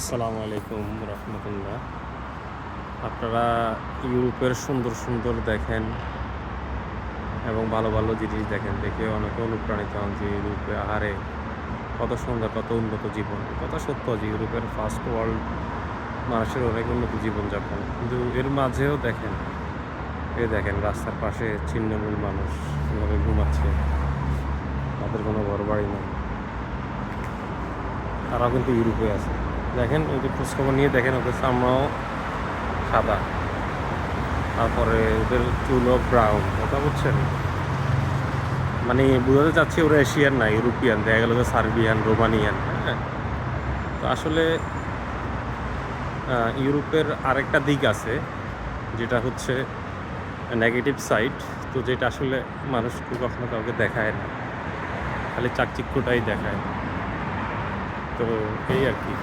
আসসালামু আলাইকুম রহমতুল্লাহ। আপনারা ইউরোপের সুন্দর সুন্দর দেখেন এবং ভালো ভালো জিনিস দেখেন, দেখে অনেকে অনুপ্রাণিত হন যে ইউরোপে আহারে কত সুন্দর, কত উন্নত জীবন। কথা সত্য যে ইউরোপের ফার্স্ট ওয়ার্ল্ড মানুষের অনেক উন্নত জীবনযাপন, কিন্তু এর মাঝেও দেখেন রাস্তার পাশে ছিন্নমূল মানুষ কীভাবে ঘুমাচ্ছে, তাদের কোনো ঘর বাড়ি নেই। তারাও কিন্তু ইউরোপে আছে। দেখেন ওদের খোঁজখবর নিয়ে দেখেন, ওদের চামড়াও সাদা, তারপরে ওদের চুলও ব্রাউন। কথা বলছেন, মানে বোঝাতে চাচ্ছি ওরা এশিয়ান না, ইউরোপিয়ান। দেখা গেল যে সার্বিয়ান, রোমানিয়ান। হ্যাঁ, তো আসলে ইউরোপের আরেকটা দিক আছে, যেটা হচ্ছে নেগেটিভ সাইড। তো যেটা আসলে মানুষ কখনো কাউকে দেখায় না, খালি চাকচিক্যটাই দেখায়। তো এই আর কি।